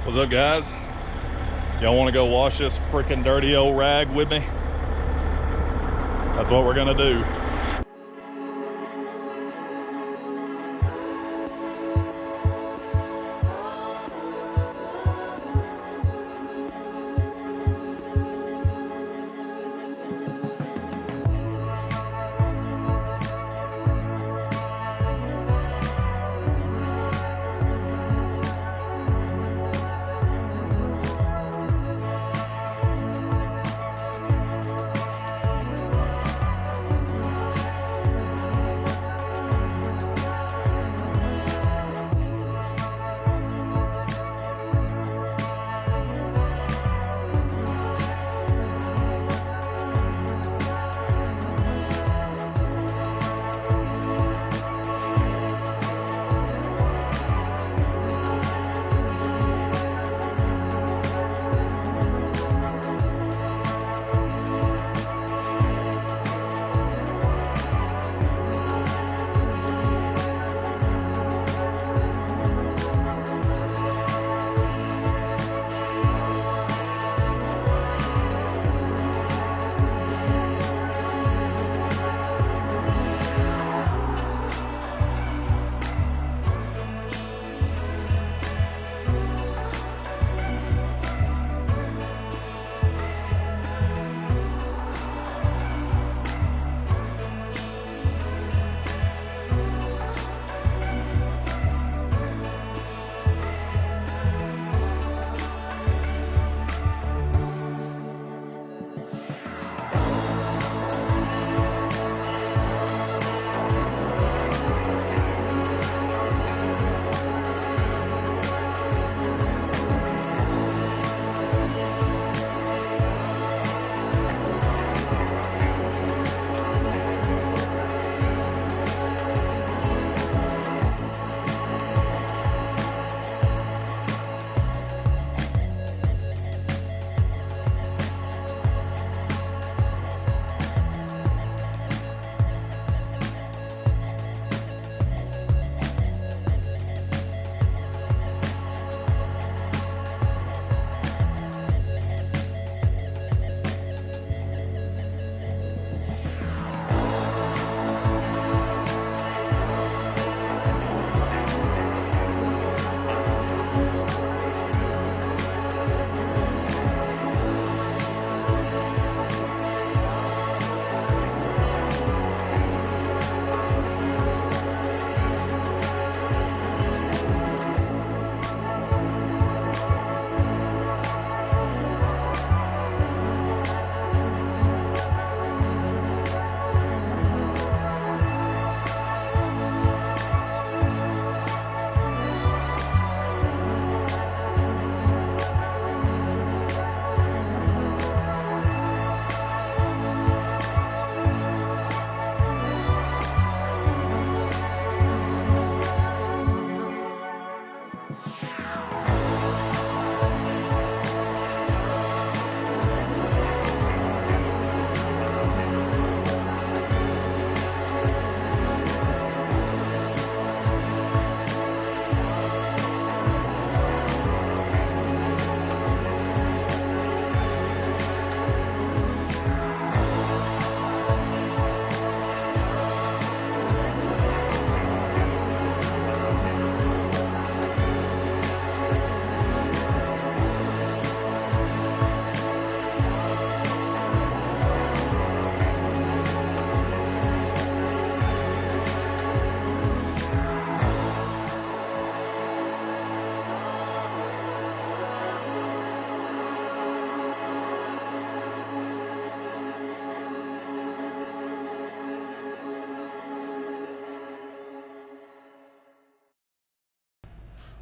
What's up, guys? Y'all want to go wash this freaking dirty old rag with me? That's what we're gonna do.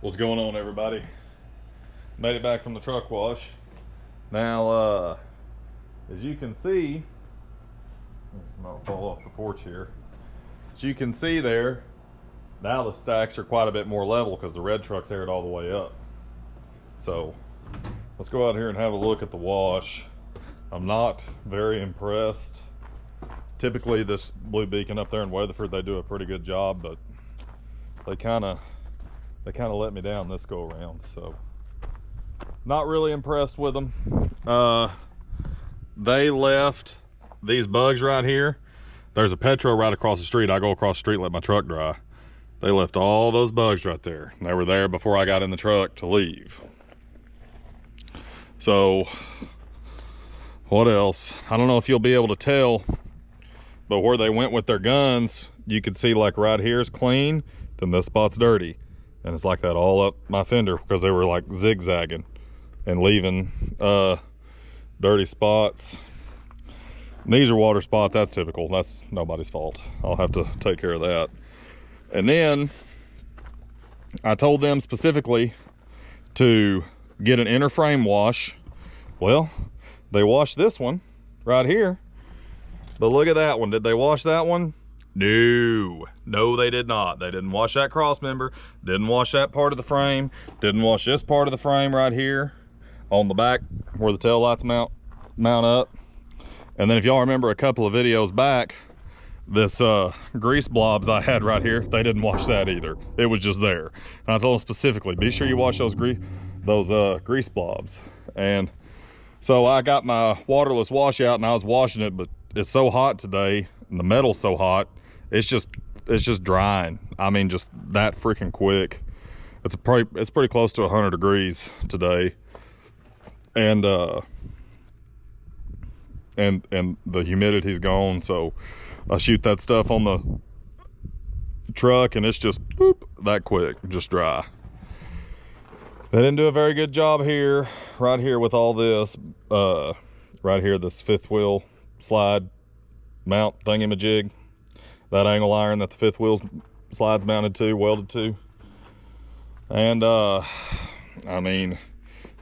What's going on, everybody? Made it back from the truck wash. Now, as you can see, I'll fall off the porch here. As you can see there, now the stacks are quite a bit more level because the red truck's aired all the way up. So let's go out here and have a look at the wash. I'm not very impressed. Typically this Blue Beacon up there in Weatherford, they do a pretty good job, but they kind of let me down this go around. So Not really impressed with them. They left these bugs right here. There's a Petro right across the street. I go across the street and let my truck dry. They left all those bugs right there. They were there before I got in the truck to leave. So, what else? I don't know if you'll be able to tell, but where they went with their guns, you could see like right here is clean, then this spot's dirty. And it's like that all up my fender because they were like zigzagging and leaving dirty spots. And these are water spots. That's typical. That's nobody's fault. I'll have to take care of that. And then I told them specifically to get an inner frame wash. Well, they washed this one right here, but look at that one. Did they wash that one? No, they did not. They didn't wash that cross member, didn't wash that part of the frame, didn't wash this part of the frame right here on the back where the tail lights mount up. And then if y'all remember a couple of videos back, this grease blobs I had right here, they didn't wash that either. It was just there. And I told them specifically, be sure you wash those grease blobs. And so I got my waterless wash out and I was washing it, but it's so hot today and the metal's so hot, it's just drying. I mean, just that freaking quick. It's pretty close to 100 degrees today. And the humidity's gone, so I shoot that stuff on the truck and it's just boop, that quick, just dry. They didn't do a very good job here, right here with all this, right here, this fifth wheel slide mount thingy-majig, that angle iron that the fifth wheel slide's mounted to, welded to. And I mean,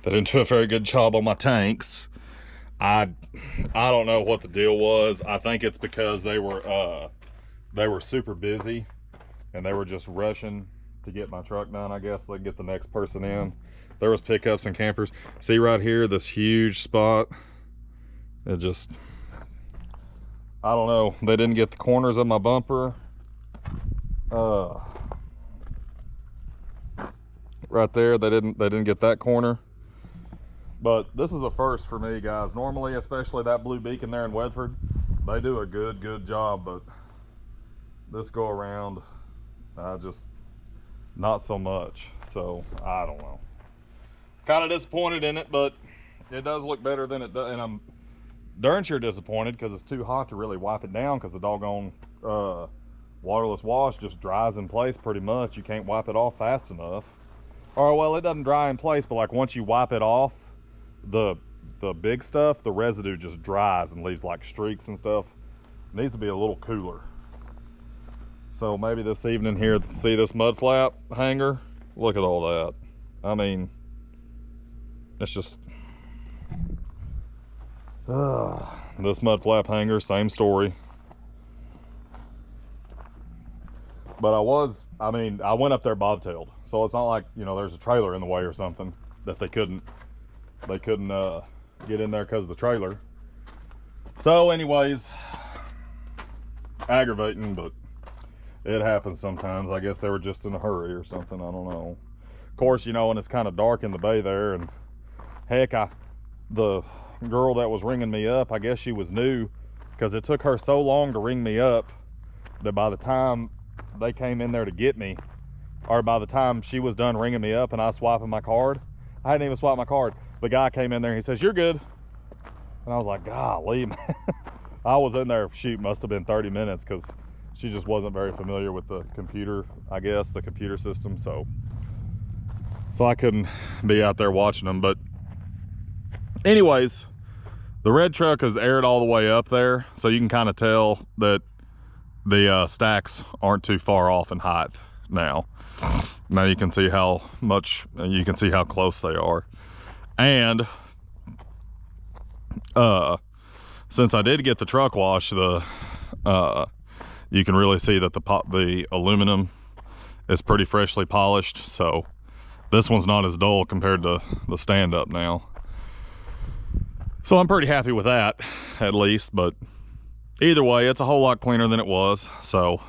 they didn't do a very good job on my tanks. I don't know what the deal was. I think it's because they were super busy and they were just rushing to get my truck done. I guess they get the next person in. There was pickups and campers. See right here, this huge spot. It just, I don't know. They didn't get the corners of my bumper. Right there, they didn't get that corner. But this is a first for me, guys. Normally, especially that blue beacon there in Wedford, they do a good job, but this go around, just not so much. So I don't know. Kind of disappointed in it, but it does look better than it does. And I'm darn sure disappointed because it's too hot to really wipe it down because the doggone waterless wash just dries in place pretty much. You can't wipe it off fast enough. Or well, it doesn't dry in place, but like once you wipe it off, the big stuff, the residue just dries and leaves like streaks and stuff. It needs to be a little cooler. So maybe this evening here, see this mud flap hanger? Look at all that. I mean, it's just, this mud flap hanger, same story. But I went up there bobtailed. So it's not like, you know, there's a trailer in the way or something that they couldn't get in there because of the trailer. So anyways, aggravating, but it happens sometimes. I guess they were just in a hurry or something. I don't know. Of course, you know, when it's kind of dark in the bay there, and heck, the girl that was ringing me up, I guess she was new, because it took her so long to ring me up that by the time they came in there to get me, or by the time she was done ringing me up and I swiping my card, I hadn't even swiped my card. The guy came in there and he says, "You're good." And I was like, golly, man. I was in there, shoot, must have been 30 minutes because she just wasn't very familiar with the computer, I guess, the computer system. So I couldn't be out there watching them. But anyways, the red truck is aired all the way up there. So you can kind of tell that the stacks aren't too far off in height now. Now you can see how close they are. And since I did get the truck wash, you can really see that the aluminum is pretty freshly polished. So this one's not as dull compared to the stand-up now. So I'm pretty happy with that, at least. But either way, it's a whole lot cleaner than it was. So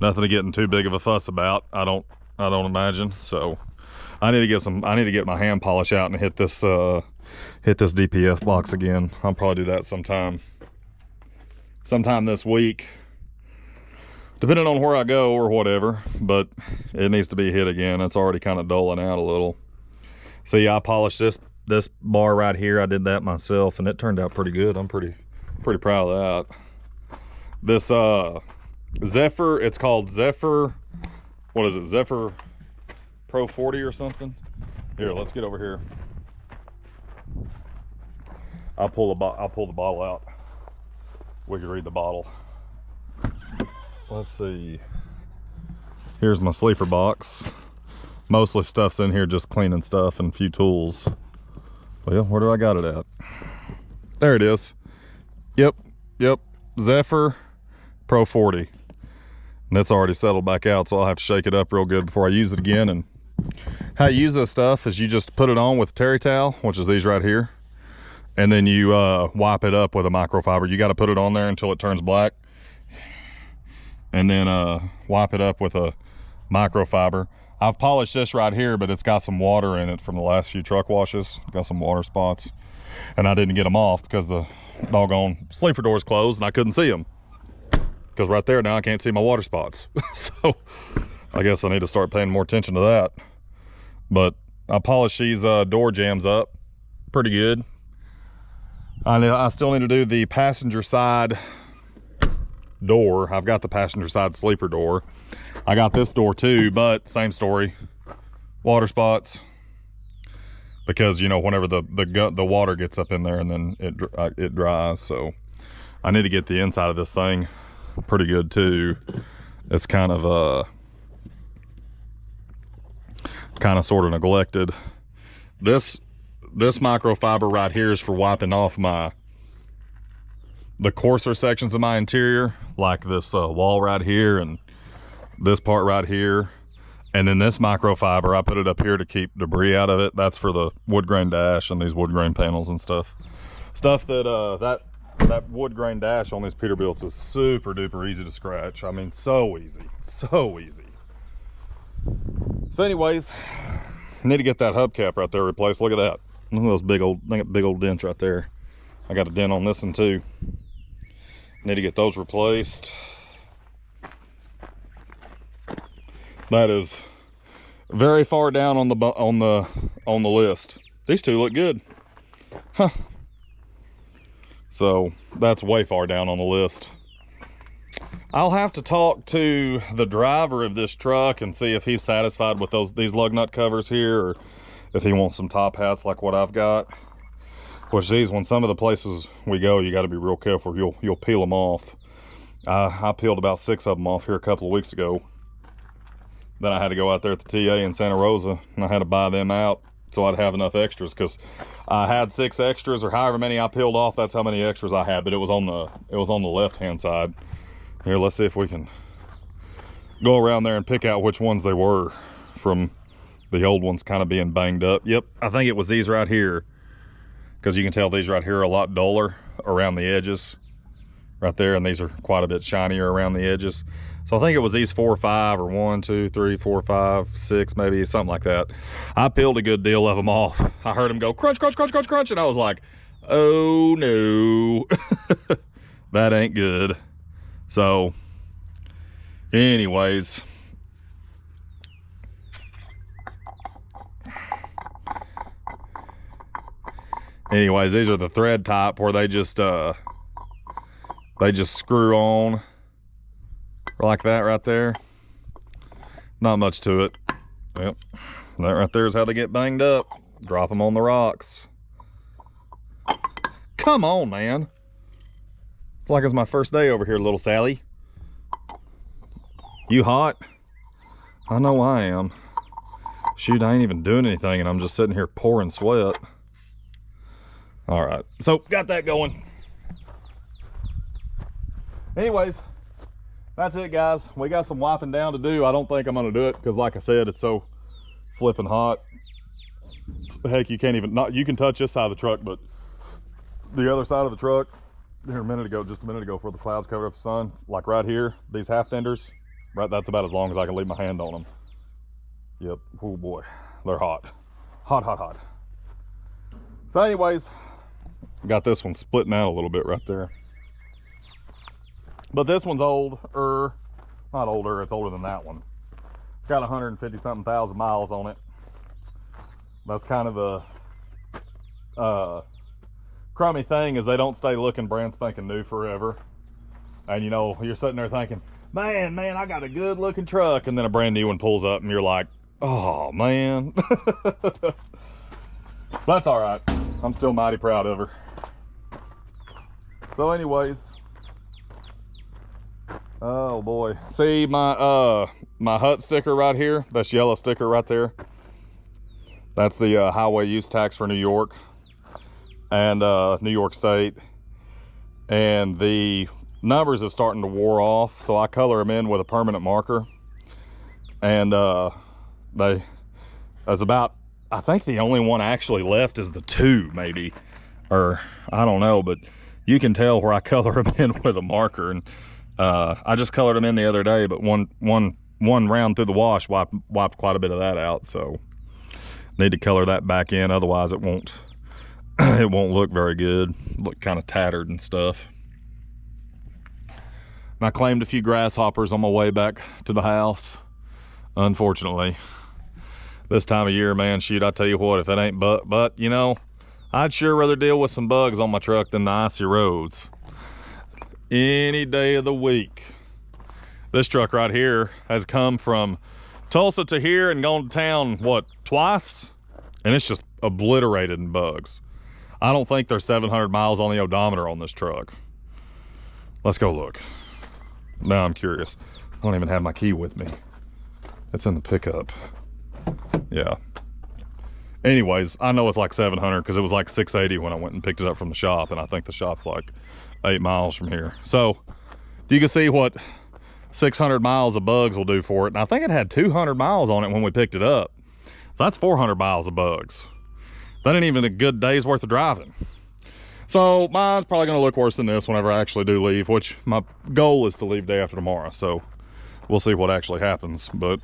nothing to get in too big of a fuss about, I don't imagine. So I need to get my hand polish out and hit this DPF box again. I'll probably do that sometime this week, depending on where I go or whatever, but it needs to be hit again. It's already kind of dulling out a little. See, I polished this bar right here. I did that myself and it turned out pretty good. I'm pretty proud of that. This Zephyr, it's called Zephyr, what is it, Zephyr Pro 40 or something? Here, let's get over here. I'll pull the bottle out. We can read the bottle. Let's see. Here's my sleeper box. Mostly stuff's in here, just cleaning stuff and a few tools. Well, where do I got it at? There it is. Yep. Zephyr Pro 40. And it's already settled back out, so I'll have to shake it up real good before I use it again. And how you use this stuff is you just put it on with terry towel, which is these right here, and then you wipe it up with a microfiber. You got to put it on there until it turns black, and then wipe it up with a microfiber. I've polished this right here, but it's got some water in it from the last few truck washes. Got some water spots, and I didn't get them off because the doggone sleeper doors closed and I couldn't see them. Because right there now I can't see my water spots. So I guess I need to start paying more attention to that. But I polished these door jambs up pretty good. I still need to do the passenger side door. I've got the passenger side sleeper door. I got this door too, but same story. Water spots. Because, you know, whenever the water gets up in there and then it dries. So I need to get the inside of this thing pretty good too. It's kind of sort of neglected. This microfiber right here is for wiping off the coarser sections of my interior, like this wall right here and this part right here. And then this microfiber, I put it up here to keep debris out of it. That's for the wood grain dash and these wood grain panels and stuff that that wood grain dash on these Peterbilts is super duper easy to scratch. I mean, so easy. So anyways, I need to get that hubcap right there replaced. Look at that. Look at those big old dents right there. I got a dent on this one too. Need to get those replaced. That is very far down on the list. These two look good. Huh. So that's way far down on the list. I'll have to talk to the driver of this truck and see if he's satisfied with these lug nut covers here, or if he wants some top hats like what I've got. Which these, when some of the places we go, you got to be real careful. You'll peel them off. I peeled about 6 of them off here a couple of weeks ago. Then I had to go out there at the TA in Santa Rosa and I had to buy them out so I'd have enough extras, because I had 6 extras, or however many I peeled off. That's how many extras I had, but it was on the left hand side. Here, let's see if we can go around there and pick out which ones they were from the old ones kind of being banged up. Yep, I think it was these right here, because you can tell these right here are a lot duller around the edges right there, and these are quite a bit shinier around the edges. So I think it was these 4 or 5, or 1, 2, 3, 4, 5, 6, maybe something like that. I peeled a good deal of them off. I heard them go crunch, crunch, crunch, crunch, crunch, and I was like, oh no, that ain't good. So anyways, these are the thread type where they just screw on like that right there. Not much to it. Yep, that right there is how they get banged up. Drop them on the rocks. Come on, man. It's like it's my first day over here, little Sally. You hot? I know I am. Shoot, I ain't even doing anything and I'm just sitting here pouring sweat. All right, so got that going. Anyways, that's it, guys. We got some wiping down to do. I don't think I'm gonna do it because, like I said, it's so flipping hot. Heck, you can't even, you can touch this side of the truck, but the other side of the truck, here just a minute ago, before the clouds covered up the sun, like right here, these half fenders, right, that's about as long as I can leave my hand on them. Yep, oh boy, they're hot. Hot, hot, hot. So anyways, got this one splitting out a little bit right there. But this one's older, not older, it's older than that one. It's got 150 something thousand miles on it. That's kind of the crummy thing, is they don't stay looking brand spanking new forever. And you know, you're sitting there thinking, man, I got a good looking truck, and then a brand new one pulls up and you're like, oh man. That's all right. I'm still mighty proud of her. So anyways, oh boy, see my my hut sticker right here, that's yellow sticker right there, that's the highway use tax for New York and New York State, and the numbers are starting to wore off, so I color them in with a permanent marker. And there's about, I think the only one actually left is the 2 maybe, or I don't know, but you can tell where I color them in with a marker. And I just colored them in the other day, but one round through the wash wiped quite a bit of that out, so need to color that back in, otherwise it won't it won't look very good. Look kind of tattered and stuff. And I claimed a few grasshoppers on my way back to the house. Unfortunately, this time of year, man, shoot, I tell you what, if it ain't but you know, I'd sure rather deal with some bugs on my truck than the icy roads any day of the week. This truck right here has come from Tulsa to here and gone to town, what, twice? And it's just obliterated in bugs. I don't think there's 700 miles on the odometer on this truck. Let's go look. Now I'm curious. I don't even have my key with me. It's in the pickup. Yeah. Anyways, I know it's like 700 because it was like 680 when I went and picked it up from the shop, and I think the shop's like 8 miles from here. So you can see what 600 miles of bugs will do for it. And I think it had 200 miles on it when we picked it up. So that's 400 miles of bugs. That ain't even a good day's worth of driving. So mine's probably gonna look worse than this whenever I actually do leave, which my goal is to leave day after tomorrow. So we'll see what actually happens. But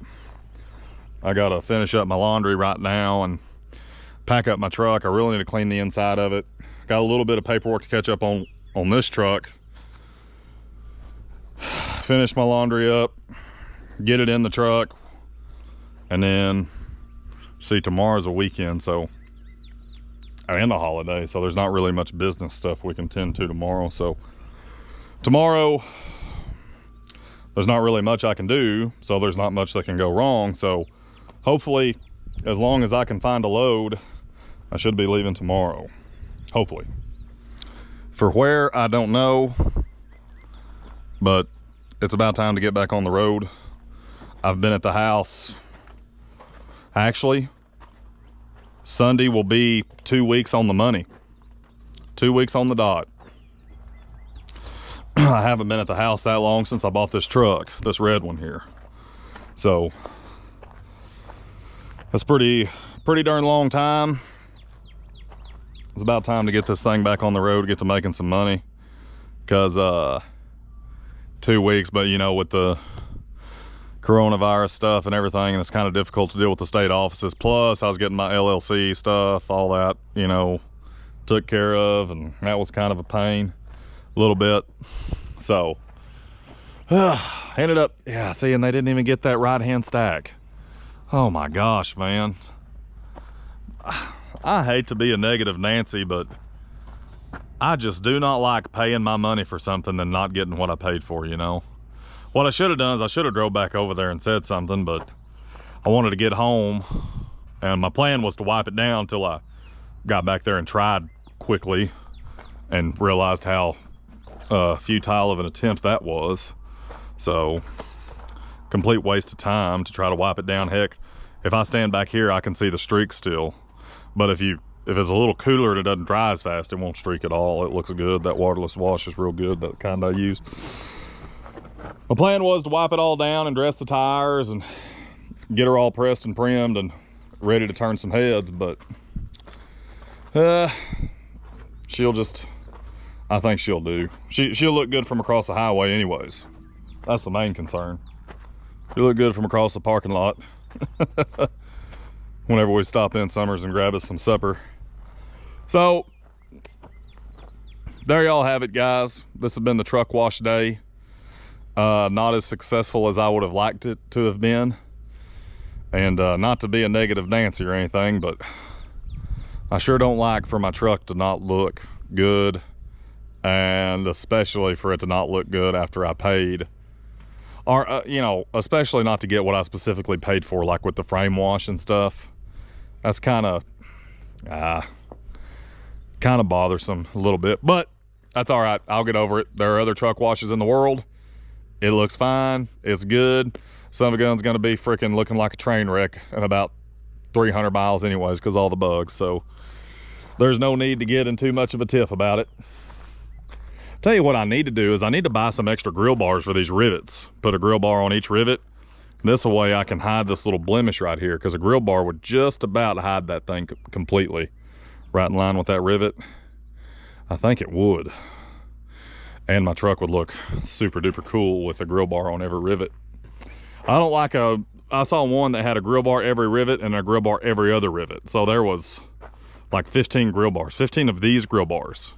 I gotta finish up my laundry right now and pack up my truck. I really need to clean the inside of it. Got a little bit of paperwork to catch up on this truck. Finish my laundry up, get it in the truck, and then see, tomorrow's a weekend, so, and a holiday, so there's not really much business stuff we can tend to tomorrow. So tomorrow there's not really much I can do, so there's not much that can go wrong. So hopefully, as long as I can find a load, I should be leaving tomorrow, hopefully. For where, I don't know, but it's about time to get back on the road. I've been at the house, actually, Sunday will be 2 weeks on the money. 2 weeks on the dot. I haven't been at the house that long since I bought this truck, this red one here. So that's pretty darn long time. It's about time to get this thing back on the road, get to making some money. Because 2 weeks, but you know, with the coronavirus stuff and everything, and it's kind of difficult to deal with the state offices. Plus I was getting my LLC stuff, all that, you know, took care of, and that was kind of a pain a little bit. So ended up, yeah, see, and they didn't even get that right hand stack. Oh my gosh, man, I hate to be a negative Nancy, but I just do not like paying my money for something and not getting what I paid for, you know. What I should have done is I should have drove back over there and said something, but I wanted to get home, and my plan was to wipe it down until I got back there and tried quickly and realized how futile of an attempt that was. So complete waste of time to try to wipe it down. Heck, if I stand back here, I can see the streak still. But if it's a little cooler and it doesn't dry as fast, it won't streak at all. It looks good. That waterless wash is real good, that kind I use. My plan was to wipe it all down and dress the tires and get her all pressed and primed and ready to turn some heads, but she'll just, I think she'll do. She'll look good from across the highway anyways. That's the main concern. She'll look good from across the parking lot. whenever we stop in Summers and grab us some supper. So there y'all have it, guys. This has been the truck wash day. Not as successful as I would have liked it to have been. And not to be a negative Nancy or anything, but I sure don't like for my truck to not look good, and especially for it to not look good after I paid. Or, you know, especially not to get what I specifically paid for, like with the frame wash and stuff. That's kind of bothersome a little bit, but that's all right. I'll get over it. There are other truck washes in the world. It looks fine. It's good. Son of a gun's gonna be freaking looking like a train wreck in about 300 miles anyways, because all the bugs. So there's no need to get in too much of a tiff about it. Tell you what I need to do is I need to buy some extra grill bars for these rivets. Put a grill bar on each rivet. This way I can hide this little blemish right here, because a grill bar would just about hide that thing completely. Right in line with that rivet. I think it would. And my truck would look super duper cool with a grill bar on every rivet. I don't like I saw one that had a grill bar every rivet and a grill bar every other rivet. So there was like 15 grill bars, 15 of these grill bars.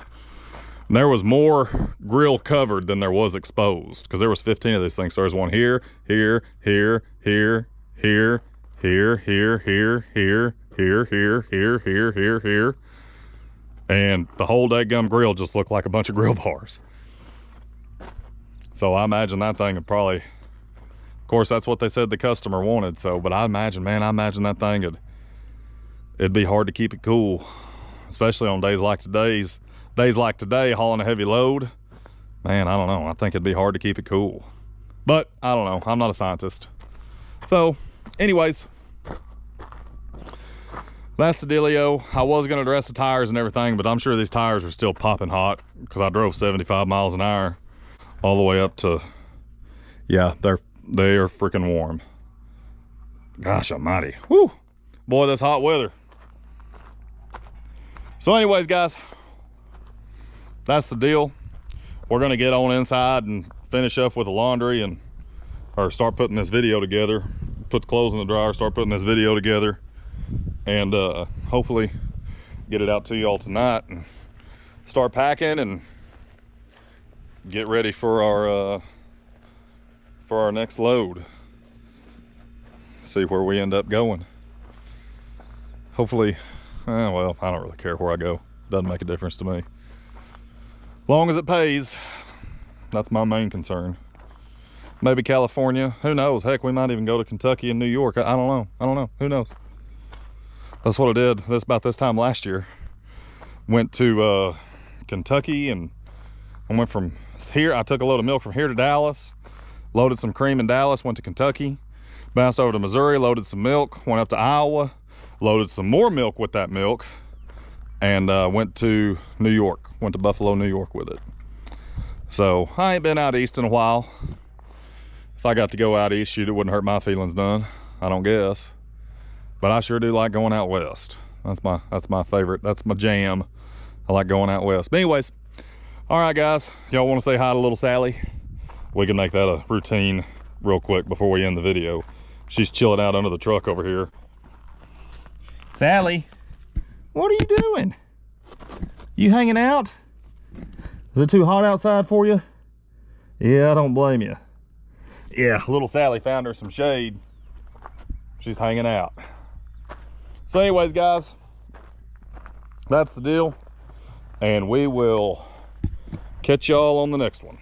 And there was more grill covered than there was exposed, because there was 15 of these things. So there's one here, here, here, here, here, here, here, here, here, here, here, here, here, here, here. And the whole dadgum grill just looked like a bunch of grill bars. So I imagine that thing would probably, of course, that's what they said the customer wanted. So, but I imagine that thing it'd be hard to keep it cool, especially on days like today, hauling a heavy load. Man, I don't know. I think it'd be hard to keep it cool, but I don't know. I'm not a scientist. So anyways, that's the dealio. I was going to address the tires and everything, but I'm sure these tires are still popping hot, because I drove 75 miles an hour all the way up to, yeah, they are freaking warm. Gosh almighty. Whew. Boy, this hot weather. So anyways, guys, that's the deal. We're going to get on inside and finish up with the laundry or start putting this video together. Put the clothes in the dryer, start putting this video together, and hopefully get it out to y'all tonight and start packing and get ready for our next load. See where we end up going. Hopefully, well, I don't really care where I go. Doesn't make a difference to me. Long as it pays, that's my main concern. Maybe California, who knows? Heck, we might even go to Kentucky and New York. I don't know, who knows? That's what I did about this time last year. Went to Kentucky, and I went from here. I took a load of milk from here to Dallas, loaded some cream in Dallas, went to Kentucky, bounced over to Missouri, loaded some milk, went up to Iowa, loaded some more milk with that milk, and went to New York, went to Buffalo, New York with it. So I ain't been out east in a while. If I got to go out east, shoot, it wouldn't hurt my feelings none, I don't guess. But I sure do like going out west. That's my favorite. That's my jam. I like going out west. But anyways, all right, guys, y'all want to say hi to little Sally? We can make that a routine real quick before we end the video. She's chilling out under the truck over here. Sally, what are you doing? You hanging out? Is it too hot outside for you? Yeah, I don't blame you. Yeah, little Sally found her some shade. She's hanging out. So anyways, guys, that's the deal, and we will catch y'all on the next one.